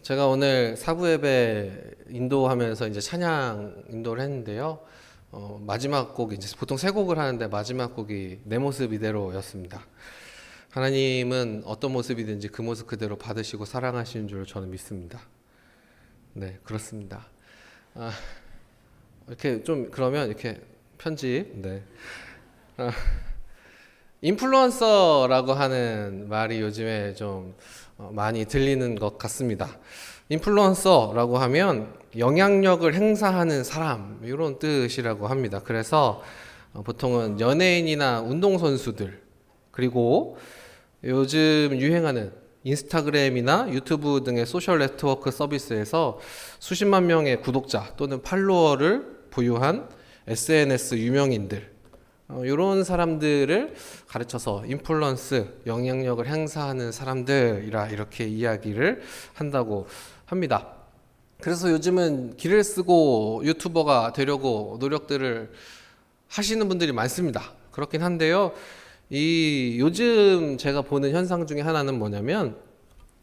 제가 오늘 사부 예배 인도하면서 이제 찬양 인도를 했는데요. 마지막 곡 이제 보통 세 곡을 하는데 마지막 곡이 내 모습 이대로였습니다. 하나님은 어떤 모습이든지 그 모습 그대로 받으시고 사랑하시는 줄 저는 믿습니다. 네, 그렇습니다. 이렇게 좀 그러면 이렇게 편집. 네. 인플루언서라고 하는 말이 요즘에 좀 많이 들리는 것 같습니다. 인플루언서라고 하면 영향력을 행사하는 사람 이런 뜻이라고 합니다. 그래서 보통은 연예인이나 운동선수들 그리고 요즘 유행하는 인스타그램이나 유튜브 등의 소셜 네트워크 서비스에서 수십만 명의 구독자 또는 팔로워를 보유한 SNS 유명인들 이런 사람들을 가르쳐서 인플루언스, 영향력을 행사하는 사람들이라 이렇게 이야기를 한다고 합니다. 그래서 요즘은 길을 쓰고 유튜버가 되려고 노력들을 하시는 분들이 많습니다. 그렇긴 한데요. 요즘 제가 보는 현상 중에 하나는 뭐냐면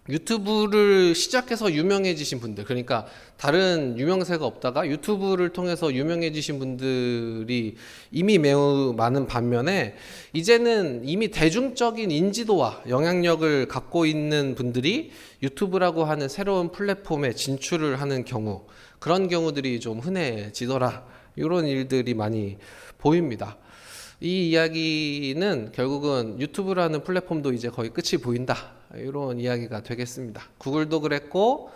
유튜브를 시작해서 유명해지신 분들, 그러니까 다른 유명세가 없다가 유튜브를 통해서 유명해지신 분들이 이미 매우 많은 반면에 이제는 이미 대중적인 인지도와 영향력을 갖고 있는 분들이 유튜브라고 하는 새로운 플랫폼에 진출을 하는 경우, 그런 경우들이 좀 흔해지더라. 이런 일들이 많이 보입니다. 이 이야기는 결국은 유튜브라는 플랫폼도 이제 거의 끝이 보인다, 이런 이야기가 되겠습니다. 구글도 그랬고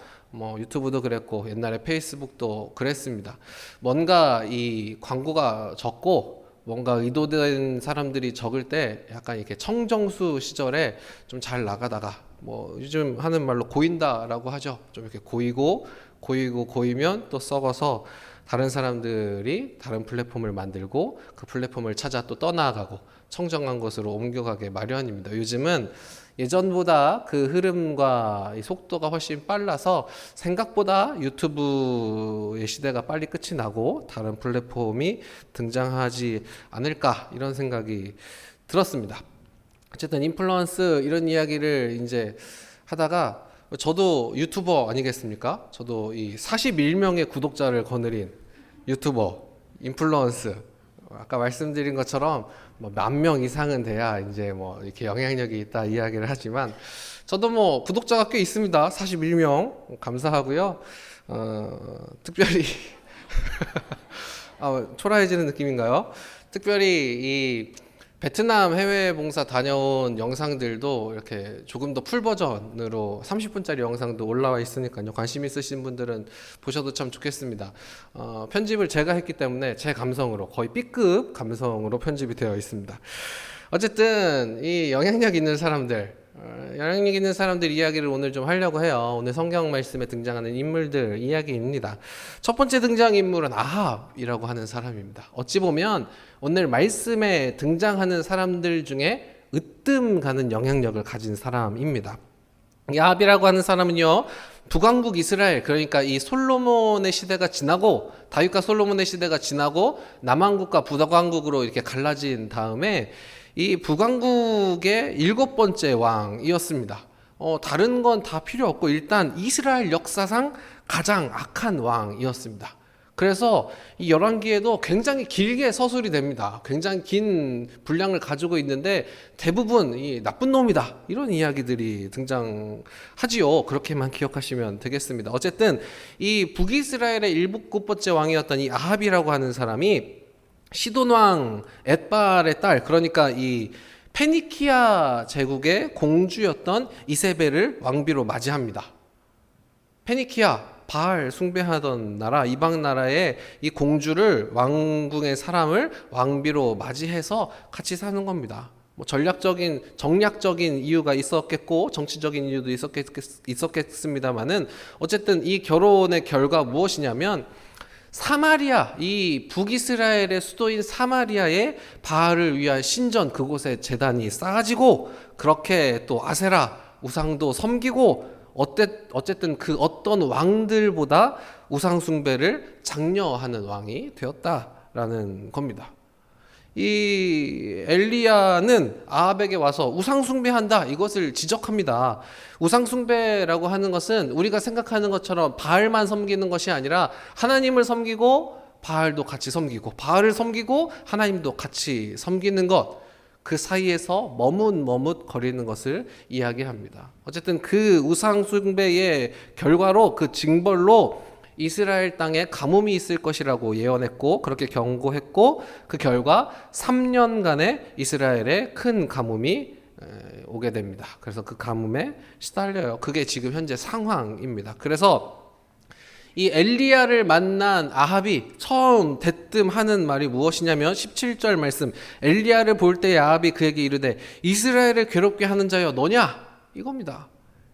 유튜브도 그랬고 옛날에 페이스북도 그랬습니다. 뭔가 이 광고가 적고 뭔가 의도된 사람들이 적을 때 약간 이렇게 청정수 시절에 좀 잘 나가다가 요즘 하는 말로 고인다라고 하죠. 좀 이렇게 고이면 또 썩어서 다른 사람들이 다른 플랫폼을 만들고 그 플랫폼을 찾아 또 떠나가고 청정한 것으로 옮겨가게 마련입니다. 요즘은 예전보다 그 흐름과 이 속도가 훨씬 빨라서 생각보다 유튜브의 시대가 빨리 끝이 나고 다른 플랫폼이 등장하지 않을까, 이런 생각이 들었습니다. 어쨌든 인플루언스 이런 이야기를 이제 하다가 저도 유튜버 아니겠습니까? 저도 이 41명의 구독자를 거느린 유튜버, 인플루언스, 아까 말씀드린 것처럼 10,000명 이상은 돼야 이제 이렇게 영향력이 있다 이야기를 하지만 저도 구독자가 꽤 있습니다. 41명 감사하고요. 특별히 초라해지는 느낌인가요? 특별히 이 베트남 해외 봉사 다녀온 영상들도 이렇게 조금 더 풀 버전으로 30분짜리 영상도 올라와 있으니까요. 관심 있으신 분들은 보셔도 참 좋겠습니다. 편집을 제가 했기 때문에 제 감성으로, 거의 B급 감성으로 편집이 되어 있습니다. 어쨌든 이 영향력 있는 사람들 이야기를 오늘 좀 하려고 해요. 오늘 성경 말씀에 등장하는 인물들 이야기입니다. 첫 번째 등장인물은 아합이라고 하는 사람입니다. 어찌 보면 오늘 말씀에 등장하는 사람들 중에 으뜸 가는 영향력을 가진 사람입니다. 이 아합이라고 하는 사람은요, 북왕국 이스라엘, 그러니까 이 솔로몬의 시대가 지나고, 다윗과 솔로몬의 시대가 지나고 남왕국과 북왕국으로 이렇게 갈라진 다음에 이 북왕국의 7번째 왕이었습니다. 다른 건 다 필요 없고 일단 이스라엘 역사상 가장 악한 왕이었습니다. 그래서 이 열왕기에도 굉장히 길게 서술이 됩니다. 굉장히 긴 분량을 가지고 있는데 대부분 이 나쁜 놈이다, 이런 이야기들이 등장하지요. 그렇게만 기억하시면 되겠습니다. 어쨌든 이 북이스라엘의 7번째 왕이었던 이 아합이라고 하는 사람이 시돈 왕 엣발의 딸, 그러니까 이 페니키아 제국의 공주였던 이세벨을 왕비로 맞이합니다. 페니키아, 바알 숭배하던 나라, 이방 나라의 이 공주를, 왕궁의 사람을 왕비로 맞이해서 같이 사는 겁니다. 정략적인 이유가 있었겠고 정치적인 이유도 있었겠습니다만은 어쨌든 이 결혼의 결과 무엇이냐면 사마리아, 이 북이스라엘의 수도인 사마리아에 바알을 위한 신전, 그곳에 제단이 쌓아지고 그렇게 또 아세라 우상도 섬기고 어쨌든 그 어떤 왕들보다 우상 숭배를 장려하는 왕이 되었다라는 겁니다. 이 엘리야는 아합에게 와서 우상숭배한다 이것을 지적합니다. 우상숭배라고 하는 것은 우리가 생각하는 것처럼 바알만 섬기는 것이 아니라 하나님을 섬기고 바알도 같이 섬기고 바알을 섬기고 하나님도 같이 섬기는 것, 그 사이에서 머뭇머뭇 거리는 것을 이야기합니다. 어쨌든 그 우상숭배의 결과로, 그 징벌로 이스라엘 땅에 가뭄이 있을 것이라고 예언했고 그렇게 경고했고, 그 결과 3년간의 이스라엘에 큰 가뭄이 오게 됩니다. 그래서 그 가뭄에 시달려요. 그게 지금 현재 상황입니다. 그래서 이 엘리야를 만난 아합이 처음 대뜸 하는 말이 무엇이냐면 17절 말씀, 엘리야를 볼 때 아합이 그에게 이르되 이스라엘을 괴롭게 하는 자여 너냐, 이겁니다.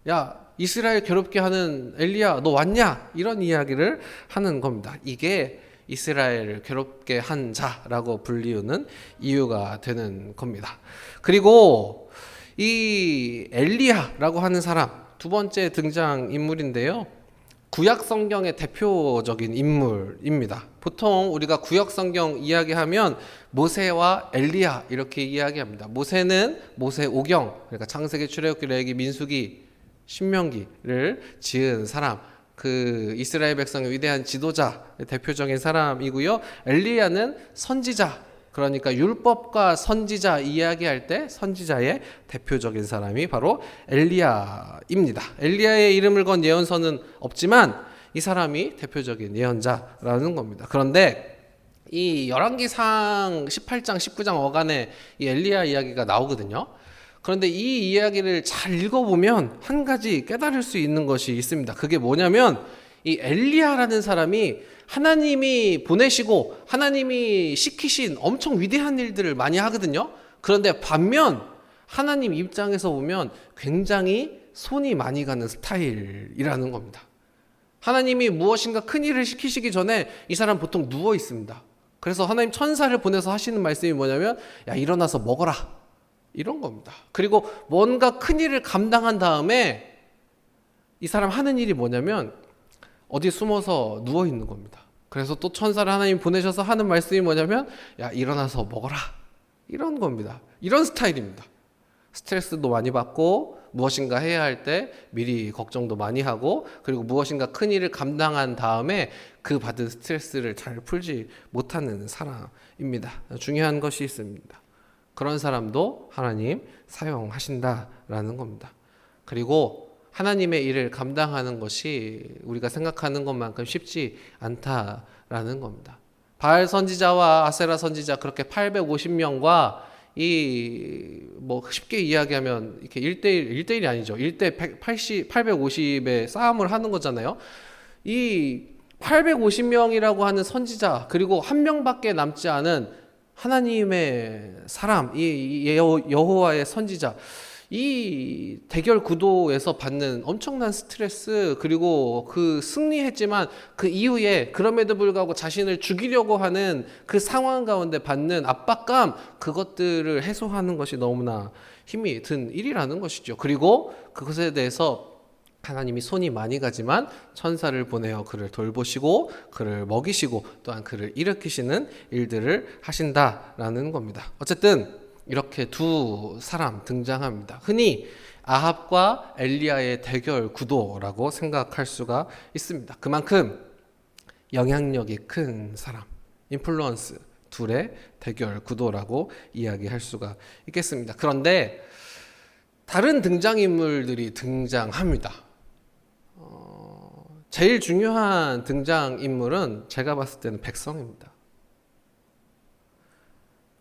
야, 이스라엘 괴롭게 하는 엘리야 너 왔냐, 이런 이야기를 하는 겁니다. 이게 이스라엘을 괴롭게 한 자라고 불리우는 이유가 되는 겁니다. 그리고 이 엘리야라고 하는 사람, 두 번째 등장 인물인데요, 구약 성경의 대표적인 인물입니다. 보통 우리가 구약 성경 이야기하면 모세와 엘리야 이렇게 이야기합니다. 모세는 모세 오경, 그러니까 창세기, 출애굽기, 레위기, 민수기, 신명기를 지은 사람, 그 이스라엘 백성의 위대한 지도자, 대표적인 사람이고요. 엘리야는 선지자, 그러니까 율법과 선지자 이야기할 때 선지자의 대표적인 사람이 바로 엘리야입니다. 엘리야의 이름을 건 예언서는 없지만 이 사람이 대표적인 예언자라는 겁니다. 그런데 이 열왕기상 18장 19장 어간에 이 엘리야 이야기가 나오거든요. 그런데 이 이야기를 잘 읽어보면 한 가지 깨달을 수 있는 것이 있습니다. 그게 뭐냐면 이 엘리야라는 사람이 하나님이 보내시고 하나님이 시키신 엄청 위대한 일들을 많이 하거든요. 그런데 반면 하나님 입장에서 보면 굉장히 손이 많이 가는 스타일이라는 겁니다. 하나님이 무엇인가 큰 일을 시키시기 전에 이 사람 보통 누워 있습니다. 그래서 하나님 천사를 보내서 하시는 말씀이 뭐냐면 야, 일어나서 먹어라, 이런 겁니다. 그리고 뭔가 큰 일을 감당한 다음에 이 사람 하는 일이 뭐냐면 어디 숨어서 누워 있는 겁니다. 그래서 또 천사를 하나님 보내셔서 하는 말씀이 뭐냐면 야, 일어나서 먹어라, 이런 겁니다. 이런 스타일입니다. 스트레스도 많이 받고 무엇인가 해야 할 때 미리 걱정도 많이 하고, 그리고 무엇인가 큰 일을 감당한 다음에 그 받은 스트레스를 잘 풀지 못하는 사람입니다. 중요한 것이 있습니다. 그런 사람도 하나님 사용하신다라는 겁니다. 그리고 하나님의 일을 감당하는 것이 우리가 생각하는 것만큼 쉽지 않다라는 겁니다. 바알 선지자와 아세라 선지자 그렇게 850명과 뭐 쉽게 이야기하면 이렇게 1대1이 아니죠. 1대 850의 싸움을 하는 거잖아요. 이 850명이라고 하는 선지자, 그리고 한 명밖에 남지 않은 하나님의 사람, 이 여호와의 선지자, 이 대결 구도에서 받는 엄청난 스트레스, 그리고 그 승리했지만 그 이후에 그럼에도 불구하고 자신을 죽이려고 하는 그 상황 가운데 받는 압박감, 그것들을 해소하는 것이 너무나 힘이 든 일이라는 것이죠. 그리고 그것에 대해서 하나님이 손이 많이 가지만 천사를 보내어 그를 돌보시고 그를 먹이시고 또한 그를 일으키시는 일들을 하신다라는 겁니다. 어쨌든 이렇게 두 사람 등장합니다. 흔히 아합과 엘리야의 대결 구도라고 생각할 수가 있습니다. 그만큼 영향력이 큰 사람, 인플루언스, 둘의 대결 구도라고 이야기할 수가 있겠습니다. 그런데 다른 등장인물들이 등장합니다. 제일 중요한 등장인물은 제가 봤을 때는 백성입니다.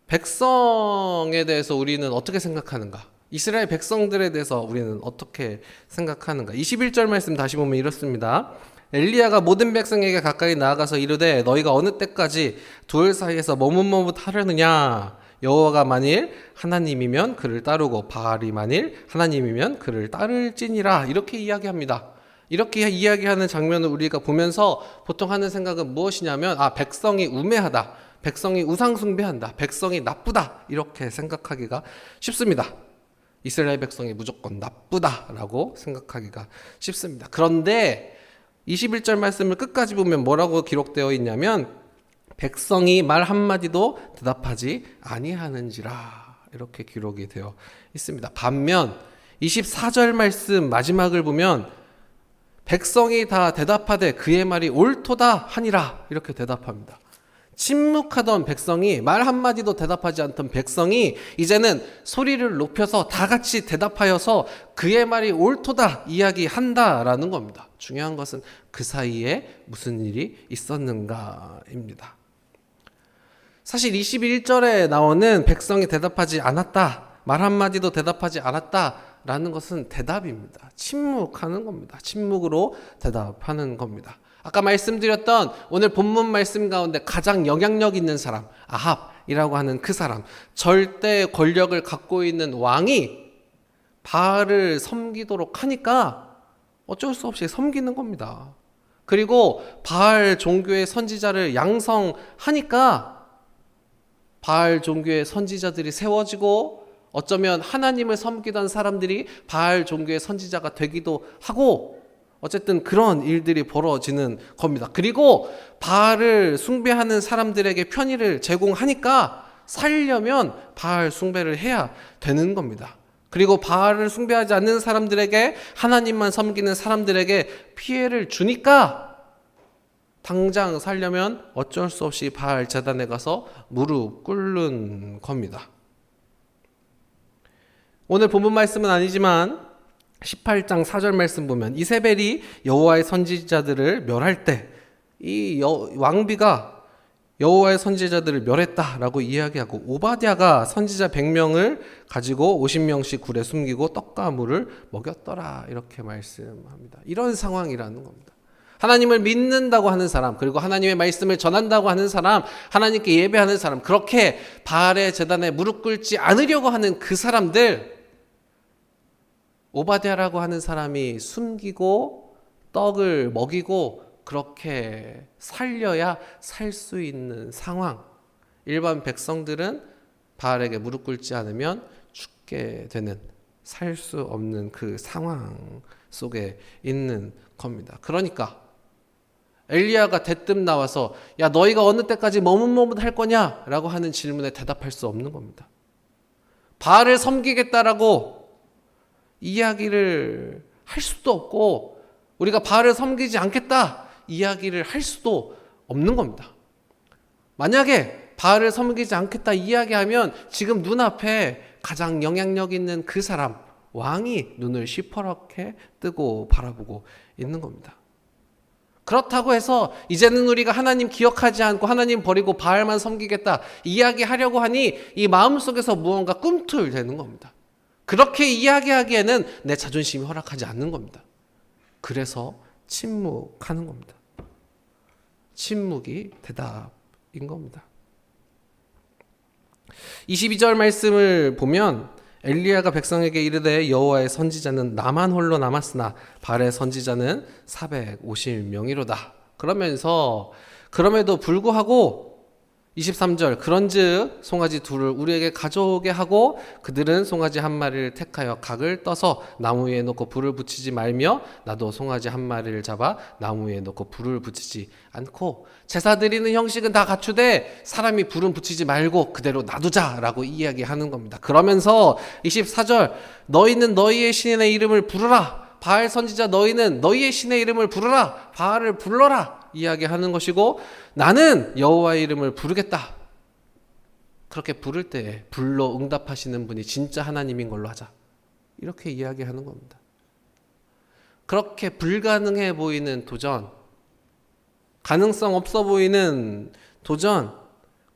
백성에 대해서 우리는 어떻게 생각하는가? 이스라엘 백성들에 대해서 우리는 어떻게 생각하는가? 21절 말씀 다시 보면 이렇습니다. 엘리야가 모든 백성에게 가까이 나아가서 이르되 너희가 어느 때까지 돌 사이에서 머뭇머뭇하려느냐? 여호와가 만일 하나님이면 그를 따르고 바알이 만일 하나님이면 그를 따를지니라, 이렇게 이야기합니다. 이렇게 이야기하는 장면을 우리가 보면서 보통 하는 생각은 무엇이냐면 백성이 우매하다, 백성이 우상숭배한다, 백성이 나쁘다, 이렇게 생각하기가 쉽습니다. 이스라엘 백성이 무조건 나쁘다라고 생각하기가 쉽습니다. 그런데 21절 말씀을 끝까지 보면 뭐라고 기록되어 있냐면 백성이 말 한마디도 대답하지 아니하는지라 이렇게 기록이 되어 있습니다. 반면 24절 말씀 마지막을 보면 백성이 다 대답하되 그의 말이 옳도다 하니라 이렇게 대답합니다. 침묵하던 백성이 말 한마디도 대답하지 않던 백성이 이제는 소리를 높여서 다 같이 대답하여서 그의 말이 옳도다 이야기한다라는 겁니다. 중요한 것은 그 사이에 무슨 일이 있었는가입니다. 사실 21절에 나오는 백성이 대답하지 않았다, 말 한마디도 대답하지 않았다라는 것은 대답입니다. 침묵하는 겁니다. 침묵으로 대답하는 겁니다. 아까 말씀드렸던 오늘 본문 말씀 가운데 가장 영향력 있는 사람, 아합이라고 하는 그 사람, 절대 권력을 갖고 있는 왕이 바알을 섬기도록 하니까 어쩔 수 없이 섬기는 겁니다. 그리고 바알 종교의 선지자를 양성하니까 바알 종교의 선지자들이 세워지고 어쩌면 하나님을 섬기던 사람들이 바알 종교의 선지자가 되기도 하고 어쨌든 그런 일들이 벌어지는 겁니다. 그리고 바알을 숭배하는 사람들에게 편의를 제공하니까 살려면 바알 숭배를 해야 되는 겁니다. 그리고 바알을 숭배하지 않는 사람들에게, 하나님만 섬기는 사람들에게 피해를 주니까 당장 살려면 어쩔 수 없이 바알 제단에 가서 무릎 꿇는 겁니다. 오늘 본문 말씀은 아니지만 18장 4절 말씀 보면 이세벨이 여호와의 선지자들을 멸할 때 이 왕비가 여호와의 선지자들을 멸했다라고 이야기하고 오바댜가 선지자 100명을 가지고 50명씩 굴에 숨기고 떡과 물을 먹였더라 이렇게 말씀합니다. 이런 상황이라는 겁니다. 하나님을 믿는다고 하는 사람, 그리고 하나님의 말씀을 전한다고 하는 사람, 하나님께 예배하는 사람, 그렇게 바알의 제단에 무릎 꿇지 않으려고 하는 그 사람들, 오바댜라고 하는 사람이 숨기고 떡을 먹이고 그렇게 살려야 살 수 있는 상황. 일반 백성들은 바알에게 무릎 꿇지 않으면 죽게 되는, 살 수 없는 그 상황 속에 있는 겁니다. 그러니까 엘리야가 대뜸 나와서 야 너희가 어느 때까지 머뭇머뭇할 거냐 라고 하는 질문에 대답할 수 없는 겁니다. 바알을 섬기겠다라고 이야기를 할 수도 없고 우리가 바알을 섬기지 않겠다 이야기를 할 수도 없는 겁니다. 만약에 바알을 섬기지 않겠다 이야기하면 지금 눈앞에 가장 영향력 있는 그 사람, 왕이 눈을 시퍼렇게 뜨고 바라보고 있는 겁니다. 그렇다고 해서 이제는 우리가 하나님 기억하지 않고 하나님 버리고 바알만 섬기겠다 이야기하려고 하니 이 마음속에서 무언가 꿈틀대는 겁니다. 그렇게 이야기하기에는 내 자존심이 허락하지 않는 겁니다. 그래서 침묵하는 겁니다. 침묵이 대답인 겁니다. 22절 말씀을 보면 엘리야가 백성에게 이르되 여호와의 선지자는 나만 홀로 남았으나 바알의 선지자는 450명이로다. 그러면서 그럼에도 불구하고 23절 그런즉 송아지 둘을 우리에게 가져오게 하고 그들은 송아지 한 마리를 택하여 각을 떠서 나무 위에 놓고 불을 붙이지 말며 나도 송아지 한 마리를 잡아 나무 위에 놓고 불을 붙이지 않고 제사 드리는 형식은 다 갖추되 사람이 불은 붙이지 말고 그대로 놔두자라고 이야기하는 겁니다. 그러면서 24절 너희는 너희의 신의 이름을 부르라. 바알 선지자 너희는 너희의 신의 이름을 부르라. 바알을 불러라. 이야기하는 것이고 나는 여호와의 이름을 부르겠다. 그렇게 부를 때 불로 응답하시는 분이 진짜 하나님인 걸로 하자. 이렇게 이야기하는 겁니다. 그렇게 불가능해 보이는 도전, 가능성 없어 보이는 도전,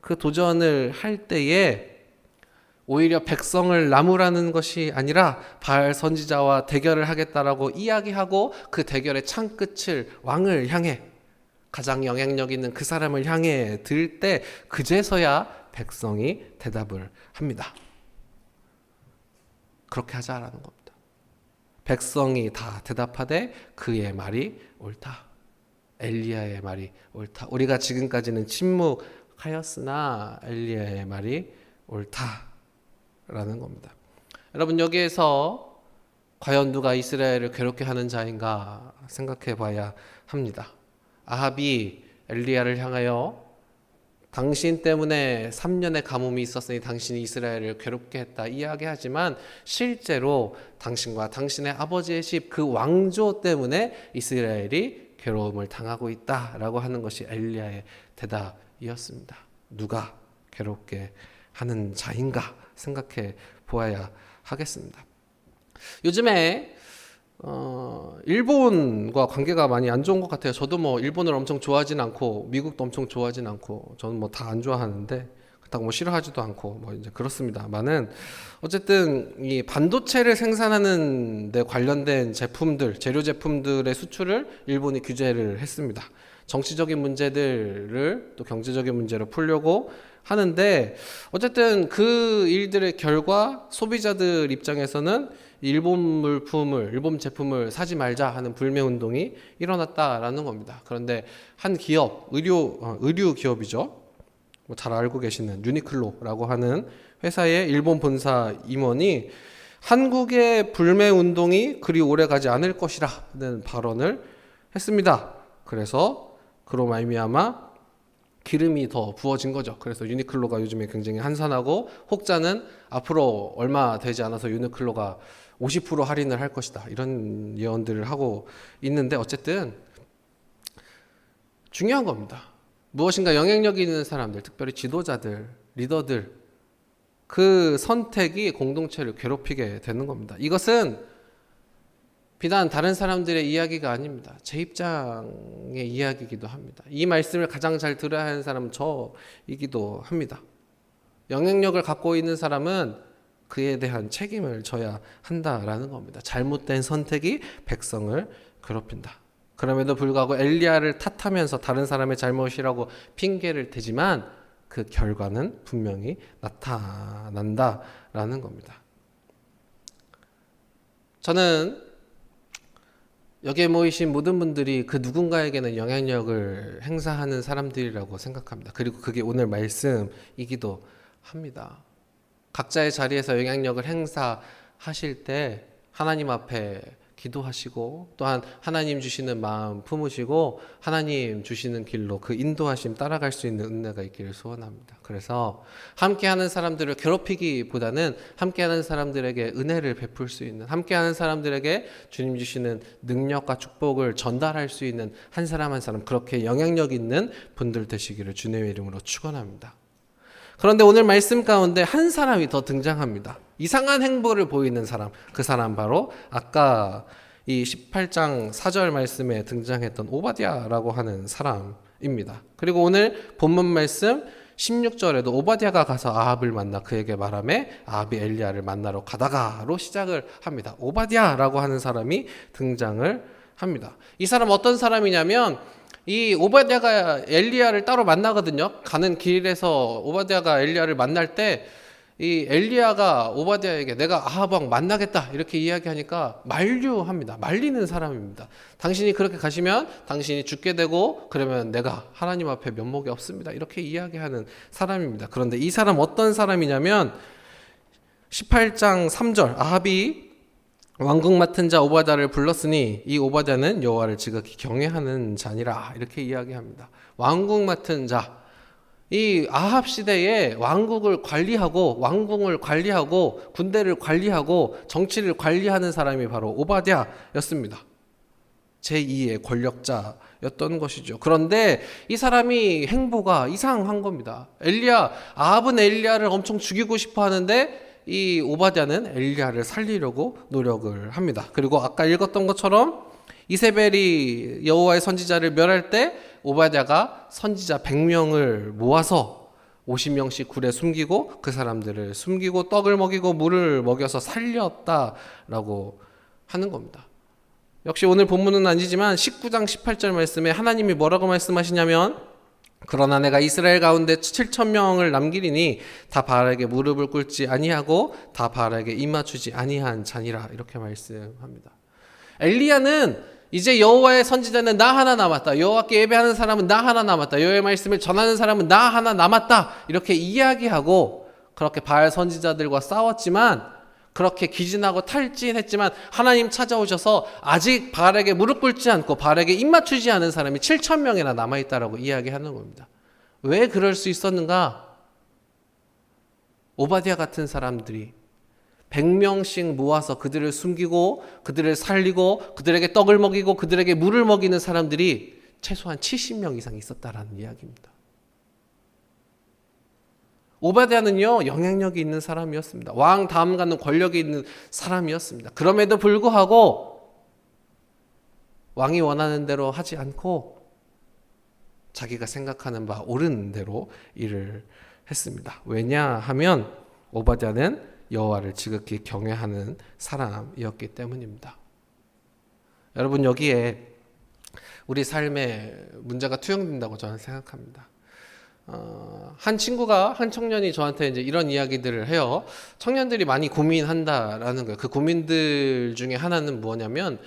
그 도전을 할 때에 오히려 백성을 나무라는 것이 아니라 바알 선지자와 대결을 하겠다라고 이야기하고 그 대결의 창끝을 왕을 향해 가장 영향력 있는 그 사람을 향해 들 때 그제서야 백성이 대답을 합니다. 그렇게 하자라는 겁니다. 백성이 다 대답하되 그의 말이 옳다. 엘리야의 말이 옳다. 우리가 지금까지는 침묵하였으나 엘리야의 말이 옳다라는 겁니다. 여러분 여기에서 과연 누가 이스라엘을 괴롭게 하는 자인가 생각해 봐야 합니다. 아합이 엘리야를 향하여 당신 때문에 3년의 가뭄이 있었으니 당신이 이스라엘을 괴롭게 했다 이야기하지만 실제로 당신과 당신의 아버지의 집 그 왕조 때문에 이스라엘이 괴로움을 당하고 있다라고 하는 것이 엘리야의 대답이었습니다. 누가 괴롭게 하는 자인가 생각해 보아야 하겠습니다. 요즘에 일본과 관계가 많이 안 좋은 것 같아요. 저도 뭐 일본을 엄청 좋아하진 않고 미국도 엄청 좋아하진 않고 저는 뭐 다 안 좋아하는데 그렇다고 뭐 싫어하지도 않고 뭐 이제 그렇습니다만은 어쨌든 이 반도체를 생산하는 데 관련된 제품들, 재료 제품들의 수출을 일본이 규제를 했습니다. 정치적인 문제들을 또 경제적인 문제로 풀려고 하는데 어쨌든 그 일들의 결과 소비자들 입장에서는 일본 물품을, 일본 제품을 사지 말자 하는 불매 운동이 일어났다라는 겁니다. 그런데 한 기업, 의류 기업이죠. 뭐 잘 알고 계시는 유니클로라고 하는 회사의 일본 본사 임원이 한국의 불매 운동이 그리 오래 가지 않을 것이라는 발언을 했습니다. 그래서 그로 말미암아 기름이 더 부어진 거죠. 그래서 유니클로가 요즘에 굉장히 한산하고 혹자는 앞으로 얼마 되지 않아서 유니클로가 50% 할인을 할 것이다. 이런 예언들을 하고 있는데 어쨌든 중요한 겁니다. 무엇인가 영향력 있는 사람들, 특별히 지도자들, 리더들 그 선택이 공동체를 괴롭히게 되는 겁니다. 이것은 비단 다른 사람들의 이야기가 아닙니다. 제 입장의 이야기이기도 합니다. 이 말씀을 가장 잘 들어야 하는 사람은 저이기도 합니다. 영향력을 갖고 있는 사람은 그에 대한 책임을 져야 한다라는 겁니다. 잘못된 선택이 백성을 괴롭힌다. 그럼에도 불구하고 엘리야를 탓하면서 다른 사람의 잘못이라고 핑계를 대지만 그 결과는 분명히 나타난다라는 겁니다. 저는 여기에 모이신 모든 분들이 그 누군가에게는 영향력을 행사하는 사람들이라고 생각합니다. 그리고 그게 오늘 말씀이기도 합니다. 각자의 자리에서 영향력을 행사하실 때 하나님 앞에 기도하시고 또한 하나님 주시는 마음 품으시고 하나님 주시는 길로 그 인도하심 따라갈 수 있는 은혜가 있기를 소원합니다. 그래서 함께하는 사람들을 괴롭히기보다는 함께하는 사람들에게 은혜를 베풀 수 있는, 함께하는 사람들에게 주님 주시는 능력과 축복을 전달할 수 있는 한 사람 한 사람, 그렇게 영향력 있는 분들 되시기를 주님의 이름으로 축원합니다. 그런데 오늘 말씀 가운데 한 사람이 더 등장합니다. 이상한 행보를 보이는 사람, 그 사람 바로 아까 이 18장 4절 말씀에 등장했던 오바댜라고 하는 사람입니다. 그리고 오늘 본문 말씀 16절에도 오바댜가 가서 아합을 만나 그에게 말하매 아합이 엘리야를 만나러 가다가로 시작을 합니다. 오바댜라고 하는 사람이 등장을 합니다. 이 사람 어떤 사람이냐면 이 오바댜가 엘리야를 따로 만나거든요. 가는 길에서 오바댜가 엘리야를 만날 때 이 엘리야가 오바댜에게 내가 아합 왕 만나겠다 이렇게 이야기하니까 만류합니다. 말리는 사람입니다. 당신이 그렇게 가시면 당신이 죽게 되고 그러면 내가 하나님 앞에 면목이 없습니다. 이렇게 이야기하는 사람입니다. 그런데 이 사람 어떤 사람이냐면 18장 3절 아합이 왕궁 맡은 자 오바댜를 불렀으니 이 오바댜는 여호와를 지극히 경외하는 자니라 이렇게 이야기합니다. 왕궁 맡은 자, 이 아합 시대에 왕국을 관리하고 왕궁을 관리하고 군대를 관리하고 정치를 관리하는 사람이 바로 오바댜였습니다. 제2의 권력자였던 것이죠. 그런데 이 사람이 행보가 이상한 겁니다. 아합은 엘리야를 엄청 죽이고 싶어 하는데 이 오바댜는 엘리야를 살리려고 노력을 합니다. 그리고 아까 읽었던 것처럼 이세벨이 여호와의 선지자를 멸할 때 오바댜가 선지자 100명을 모아서 50명씩 굴에 숨기고 그 사람들을 숨기고 떡을 먹이고 물을 먹여서 살렸다라고 하는 겁니다. 역시 오늘 본문은 아니지만 19장 18절 말씀에 하나님이 뭐라고 말씀하시냐면 그러나 내가 이스라엘 가운데 7,000명을 남기리니 다 바알에게 무릎을 꿇지 아니하고 다 바알에게 입맞추지 아니한 자니라 이렇게 말씀합니다. 엘리야는 이제 여호와의 선지자는 나 하나 남았다. 여호와께 예배하는 사람은 나 하나 남았다. 여호와의 말씀을 전하는 사람은 나 하나 남았다. 이렇게 이야기하고 그렇게 바알 선지자들과 싸웠지만 그렇게 기진하고 탈진했지만 하나님 찾아오셔서 아직 바알에게 무릎 꿇지 않고 바알에게 입맞추지 않은 사람이 7,000명이나 남아있다라고 이야기하는 겁니다. 왜 그럴 수 있었는가? 오바댜 같은 사람들이 100명씩 모아서 그들을 숨기고 그들을 살리고 그들에게 떡을 먹이고 그들에게 물을 먹이는 사람들이 최소한 70명 이상 있었다라는 이야기입니다. 오바댜는요, 영향력이 있는 사람이었습니다. 왕 다음 가는 권력이 있는 사람이었습니다. 그럼에도 불구하고 왕이 원하는 대로 하지 않고 자기가 생각하는 바 옳은 대로 일을 했습니다. 왜냐하면 오바댜는 여호와를 지극히 경외하는 사람이었기 때문입니다. 여러분, 여기에 우리 삶에 문제가 투영된다고 저는 생각합니다. 한 친구가, 한 청년이 저한테 이제 이런 이야기들을 해요. 청년들이 많이 고민한다라는 거예요. 그 고민들 중에 하나는 뭐냐면,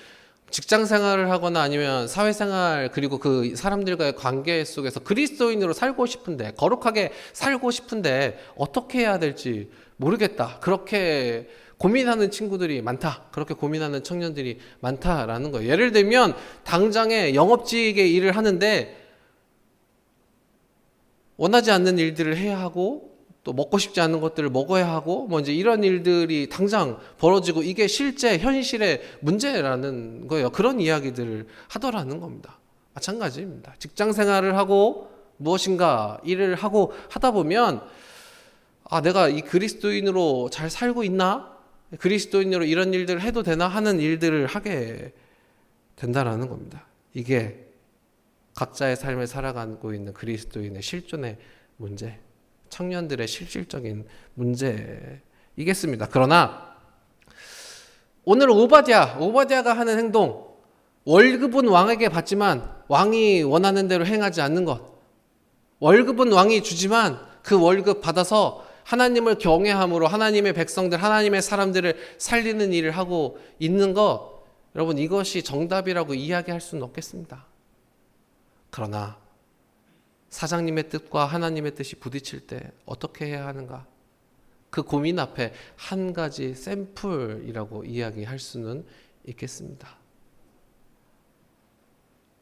직장 생활을 하거나 아니면 사회생활, 그리고 그 사람들과의 관계 속에서 그리스도인으로 살고 싶은데, 거룩하게 살고 싶은데 어떻게 해야 될지 모르겠다. 그렇게 고민하는 친구들이 많다. 그렇게 고민하는 청년들이 많다라는 거예요. 예를 들면 당장에 영업직의 일을 하는데 원하지 않는 일들을 해야 하고 또 먹고 싶지 않은 것들을 먹어야 하고 뭐 이제 이런 일들이 당장 벌어지고 이게 실제 현실의 문제라는 거예요. 그런 이야기들을 하더라는 겁니다. 마찬가지입니다. 직장 생활을 하고 무엇인가 일을 하고 하다 보면 내가 이 그리스도인으로 잘 살고 있나? 그리스도인으로 이런 일들을 해도 되나 하는 일들을 하게 된다라는 겁니다. 이게 각자의 삶을 살아가고 있는 그리스도인의 실존의 문제, 청년들의 실질적인 문제이겠습니다. 그러나 오늘 오바댜가 하는 행동, 월급은 왕에게 받지만 왕이 원하는 대로 행하지 않는 것, 월급은 왕이 주지만 그 월급 받아서 하나님을 경외함으로 하나님의 백성들, 하나님의 사람들을 살리는 일을 하고 있는 것, 여러분, 이것이 정답이라고 이야기할 수는 없겠습니다. 그러나 사장님의 뜻과 하나님의 뜻이 부딪힐 때 어떻게 해야 하는가? 그 고민 앞에 한 가지 샘플이라고 이야기할 수는 있겠습니다.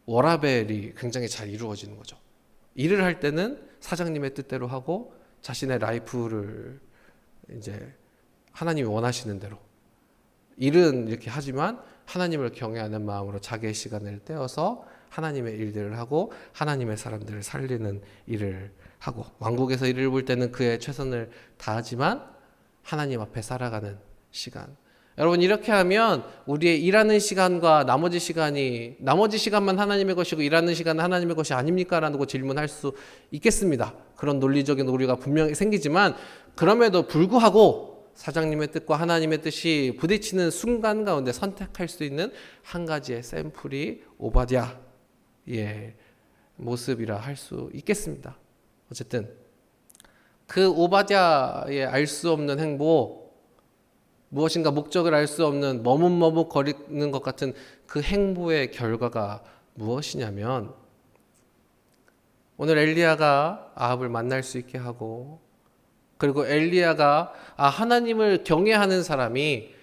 워라벨이 굉장히 잘 이루어지는 거죠. 일을 할 때는 사장님의 뜻대로 하고 자신의 라이프를 이제 하나님이 원하시는 대로, 일은 이렇게 하지만 하나님을 경외하는 마음으로 자기의 시간을 떼어서 하나님의 일들을 하고 하나님의 사람들을 살리는 일을 하고, 왕국에서 일을 볼 때는 그의 최선을 다하지만 하나님 앞에 살아가는 시간. 여러분, 이렇게 하면 우리의 일하는 시간과 나머지 시간만 하나님의 것이고 일하는 시간은 하나님의 것이 아닙니까? 라고 질문할 수 있겠습니다. 그런 논리적인 오류가 분명히 생기지만 그럼에도 불구하고 사장님의 뜻과 하나님의 뜻이 부딪히는 순간 가운데 선택할 수 있는 한 가지의 샘플이 오바댜의 모습이라 할 수 있겠습니다. 어쨌든 그 오바댜의 알 수 없는 행보, 무엇인가 목적을 알 수 없는 머뭇머뭇거리는 것 같은 그 행보의 결과가 무엇이냐면, 오늘 엘리야가 아합을 만날 수 있게 하고, 그리고 엘리야가 하나님을 경외하는 사람이,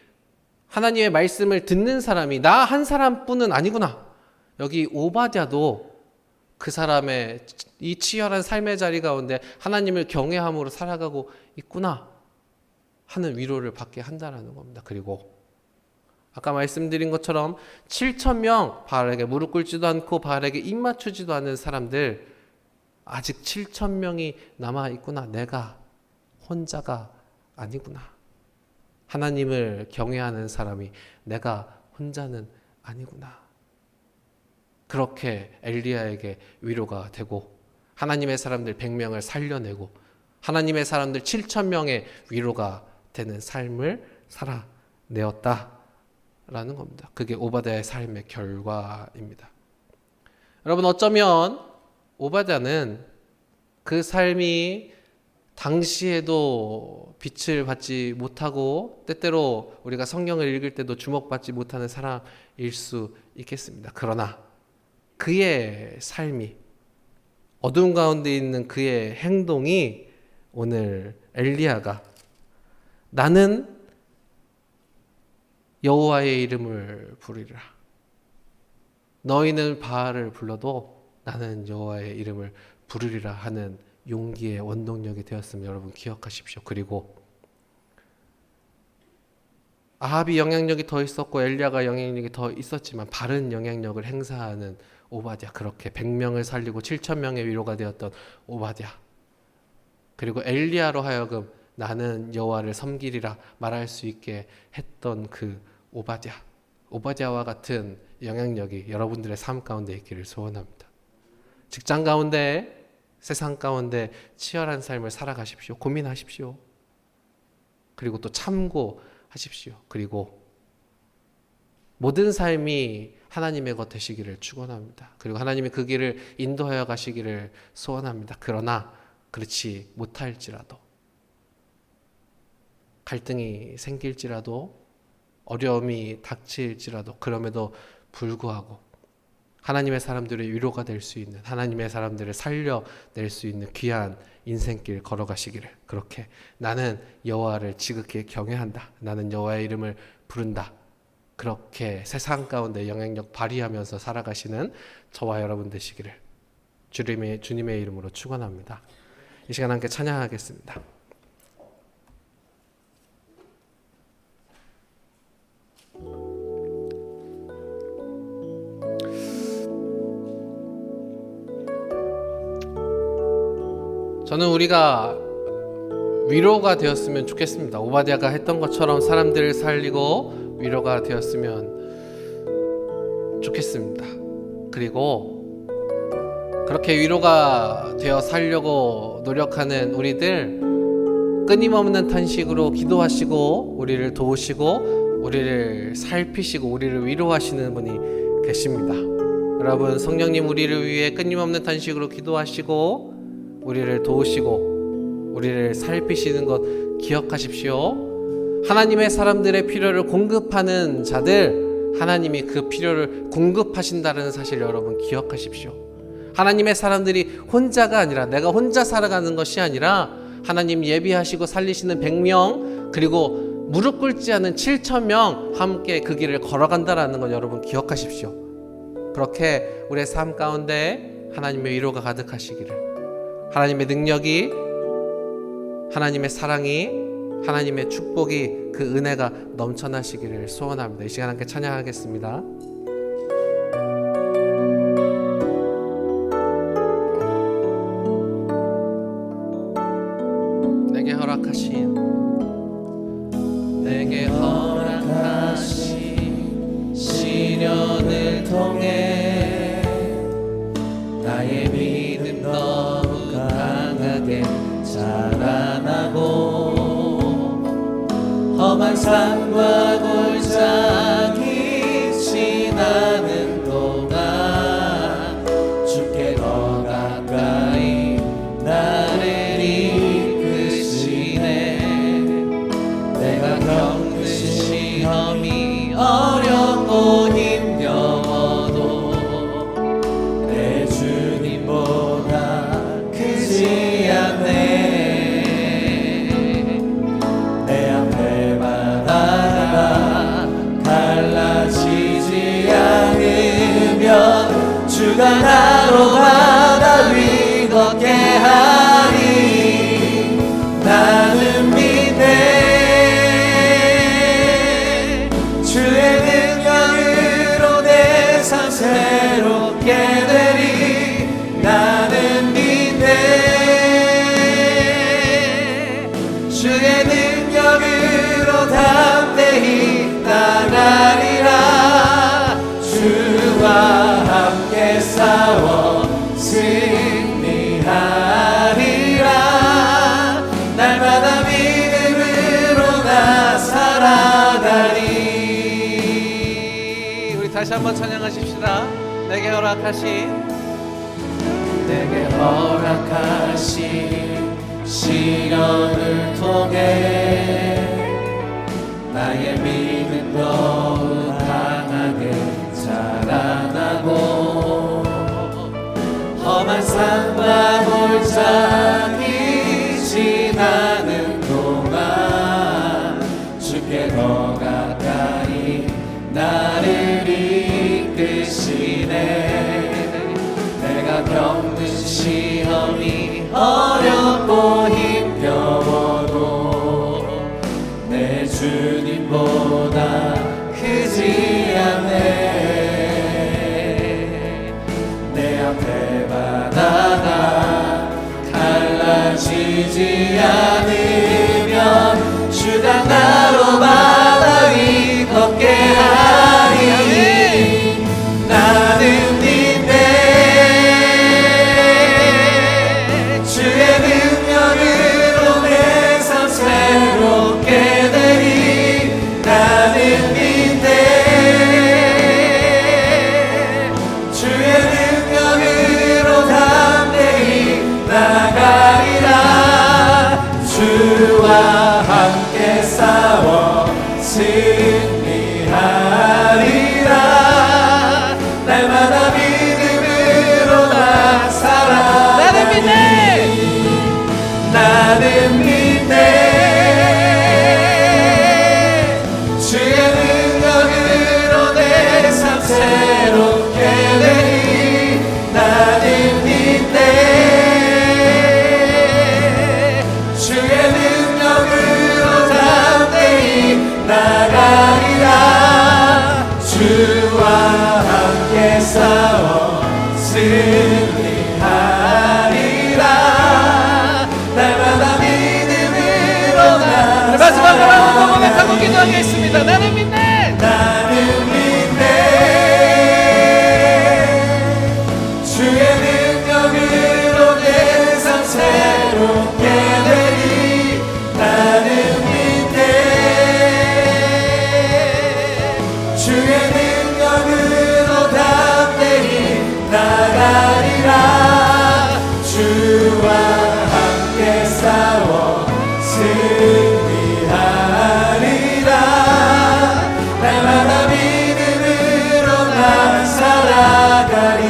하나님의 말씀을 듣는 사람이 나 한 사람뿐은 아니구나. 여기 오바댜도 그 사람의 이 치열한 삶의 자리 가운데 하나님을 경외함으로 살아가고 있구나 하는 위로를 받게 한다라는 겁니다. 그리고 아까 말씀드린 것처럼 7,000명, 바알에게 무릎 꿇지도 않고 바알에게 입 맞추지도 않는 사람들, 아직 7,000명이 남아 있구나. 내가 혼자가 아니구나. 하나님을 경외하는 사람이 내가 혼자는 아니구나. 그렇게 엘리야에게 위로가 되고 하나님의 사람들 100명을 살려내고 하나님의 사람들 7,000명의 위로가 되는 삶을 살아내었다라는 겁니다. 그게 오바댜의 삶의 결과입니다. 여러분, 어쩌면 오바댜는 그 삶이 당시에도 빛을 받지 못하고 때때로 우리가 성경을 읽을 때도 주목받지 못하는 사람일 수 있겠습니다. 그러나 그의 삶이, 어두운 가운데 있는 그의 행동이 오늘 엘리야가 나는 여호와의 이름을 부르리라, 너희는 바알을 불러도 나는 여호와의 이름을 부르리라 하는 용기의 원동력이 되었음을 여러분 기억하십시오. 그리고 아합이 영향력이 더 있었고 엘리야가 영향력이 더 있었지만 바른 영향력을 행사하는 오바댜, 그렇게 100명을 살리고 7,000명의 위로가 되었던 오바댜, 그리고 엘리야로 하여금 나는 여호와를 섬기리라 말할 수 있게 했던 그 오바댜와 같은 영향력이 여러분들의 삶 가운데 있기를 소원합니다. 직장 가운데, 세상 가운데 치열한 삶을 살아가십시오. 고민하십시오. 그리고 또 참고하십시오. 그리고 모든 삶이 하나님의 것 되시기를 축원합니다. 그리고 하나님이 그 길을 인도하여 가시기를 소원합니다. 그러나 그렇지 못할지라도, 갈등이 생길지라도, 어려움이 닥칠지라도, 그럼에도 불구하고 하나님의 사람들의 위로가 될 수 있는, 하나님의 사람들을 살려낼 수 있는 귀한 인생길 걸어가시기를, 그렇게 나는 여호와를 지극히 경외한다, 나는 여호와의 이름을 부른다, 그렇게 세상 가운데 영향력 발휘하면서 살아가시는 저와 여러분 되시기를 주님의 이름으로 축원합니다. 이 시간 함께 찬양하겠습니다. 저는 우리가 위로가 되었으면 좋겠습니다. 오바댜가 했던 것처럼 사람들을 살리고 위로가 되었으면 좋겠습니다. 그리고 그렇게 위로가 되어 살려고 노력하는 우리들, 끊임없는 탄식으로 기도하시고 우리를 도우시고 우리를 살피시고 우리를 위로하시는 분이 계십니다. 여러분, 성령님 우리를 위해 끊임없는 탄식으로 기도하시고 우리를 도우시고 우리를 살피시는 것 기억하십시오. 하나님의 사람들의 필요를 공급하는 자들, 하나님이 그 필요를 공급하신다는 사실 여러분 기억하십시오. 하나님의 사람들이 혼자가 아니라, 내가 혼자 살아가는 것이 아니라 하나님 예비하시고 살리시는 100명, 그리고 무릎 꿇지 않은 7,000명 함께 그 길을 걸어간다라는 것 여러분 기억하십시오. 그렇게 우리의 삶 가운데 하나님의 위로가 가득하시기를, 하나님의 능력이, 하나님의 사랑이, 하나님의 축복이, 그 은혜가 넘쳐나시기를 소원합니다. 이 시간 함께 찬양하겠습니다. 내게 허락하신 시련을 통해 나의 믿음 너무 강하게 자라나고, 험한 산과 골짜기 지나는 동안 주께 더 가까이 나를 이끄시네. 내가 겪는 시험이 어렵고 힘겨워도 내 주님보다 크지 않네. 내 앞에 바다가 갈라지지 않으면 주가 나로 바다 위 걷게 하리. 나는 믿네. 주의 능력으로 내 삶 새롭게 되리. 나는 믿네. 주의 능력으로 담대히 나가리라. 주와 함께 싸워 승리하리라. 날마다 믿음으로 나 살아가리. 우리 다시 한번 찬양하십시다. 내게 허락하신 시련을 통해 나의 믿음 더욱 강하게 자라나고, 험한 산과 골짜기 지나는 동안 주께 더 가까이 나를 이끄시네. 내가 겪는 시험 믿지 않으면 주가 나로 바다 위 걷게 하리니 나는 믿네 주의 능력으로 내 삶 새롭게 되리 나는 믿네 주의 능력으로 담대히 나가리라 주와 함께 싸워 승리하리라 날마다 믿음으로 나 살아 나는 믿네 나는 믿네 주의 능력으로 내 삶 새롭게 되리 나는 믿네 주의 능력으로 담대히 나가리라 주와 함께 싸워 승리하리라 날마다 믿음으로 나 마지막으로 한번 고백하고 기도하겠습니다. 나는 믿네 나는 믿네 주의 능력으로 내 삶 새롭게 되리 나는 믿네 주의 능력으로 담대히 나가리라 주와 함께 싸워 승리하리라 날마다 믿음으로 나 살아가리.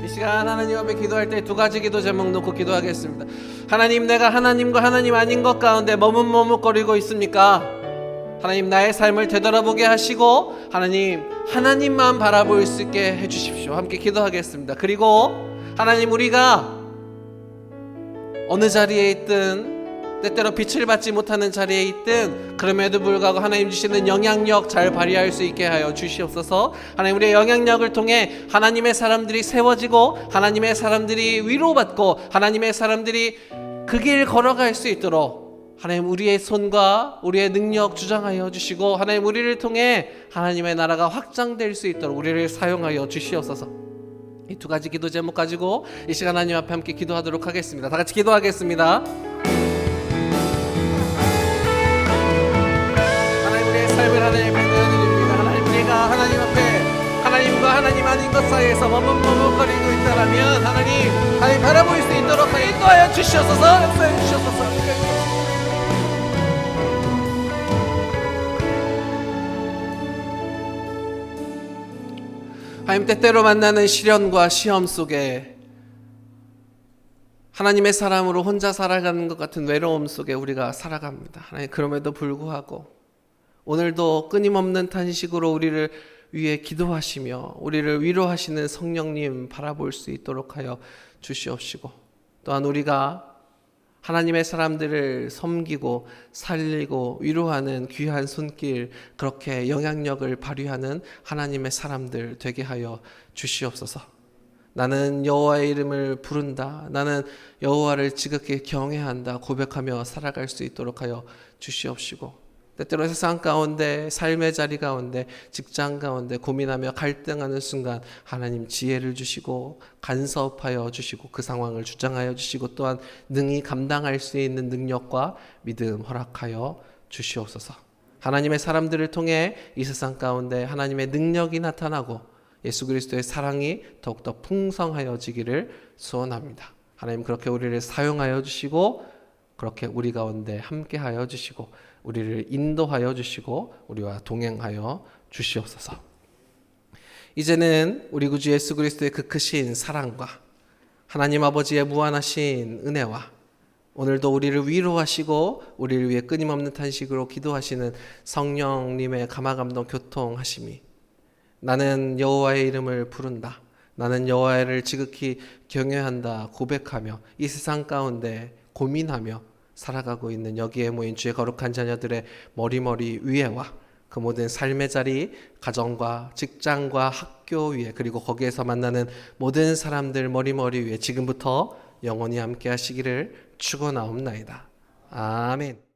이 시간 하나님 앞에 기도할 때 두 가지 기도 제목 놓고 기도하겠습니다. 하나님, 내가 하나님과 하나님 아닌 것 가운데 머뭇머뭇거리고 있습니까? 하나님, 나의 삶을 되돌아보게 하시고 하나님, 하나님만 바라볼 수 있게 해주십시오. 함께 기도하겠습니다. 그리고 하나님, 우리가 어느 자리에 있든 때때로 빛을 받지 못하는 자리에 있든 그럼에도 불구하고 하나님 주시는 영향력 잘 발휘할 수 있게 하여 주시옵소서. 하나님, 우리의 영향력을 통해 하나님의 사람들이 세워지고 하나님의 사람들이 위로받고 하나님의 사람들이 그 길 걸어갈 수 있도록 하나님, 우리의 손과 우리의 능력 주장하여 주시고 하나님, 우리를 통해 하나님의 나라가 확장될 수 있도록 우리를 사용하여 주시옵소서. 이 두 가지 기도 제목 가지고 이 시간 하나님 앞에 함께 기도하도록 하겠습니다. 다 같이 기도하겠습니다. 하나님, 우리의 삶을 하나님 앞에 내어드립니다. 하나님, 우리가 하나님 앞에 하나님과 하나님 아닌 것 사이에서 머뭇머뭇거리고 있다면 하나님 바라볼 수 있도록 인도하여 주시옵소서. 역사해 주시옵소서. 하나님, 때때로 만나는 시련과 시험 속에 하나님의 사람으로 혼자 살아가는 것 같은 외로움 속에 우리가 살아갑니다. 하나님, 그럼에도 불구하고 오늘도 끊임없는 탄식으로 우리를 위해 기도하시며 우리를 위로하시는 성령님 바라볼 수 있도록 하여 주시옵시고, 또한 우리가 하나님의 사람들을 섬기고 살리고 위로하는 귀한 손길, 그렇게 영향력을 발휘하는 하나님의 사람들 되게 하여 주시옵소서. 나는 여호와의 이름을 부른다, 나는 여호와를 지극히 경외한다 고백하며 살아갈 수 있도록 하여 주시옵시고, 때때로 세상 가운데, 삶의 자리 가운데, 직장 가운데 고민하며 갈등하는 순간 하나님 지혜를 주시고 간섭하여 주시고 그 상황을 주장하여 주시고 또한 능히 감당할 수 있는 능력과 믿음 허락하여 주시옵소서. 하나님의 사람들을 통해 이 세상 가운데 하나님의 능력이 나타나고 예수 그리스도의 사랑이 더욱더 풍성하여지기를 소원합니다. 하나님, 그렇게 우리를 사용하여 주시고 그렇게 우리 가운데 함께하여 주시고 우리를 인도하여 주시고 우리와 동행하여 주시옵소서. 이제는 우리 구주 예수 그리스도의 그 크신 사랑과 하나님 아버지의 무한하신 은혜와 오늘도 우리를 위로하시고 우리를 위해 끊임없는 탄식으로 기도하시는 성령님의 감화감동 교통하심이, 나는 여호와의 이름을 부른다, 나는 여호와를 지극히 경외한다 고백하며 이 세상 가운데 고민하며 살아가고 있는 여기에 모인 주의 거룩한 자녀들의 머리머리 위에와 그 모든 삶의 자리, 가정과 직장과 학교 위에, 그리고 거기에서 만나는 모든 사람들 머리머리 위에 지금부터 영원히 함께 하시기를 축원하옵나이다. 아멘.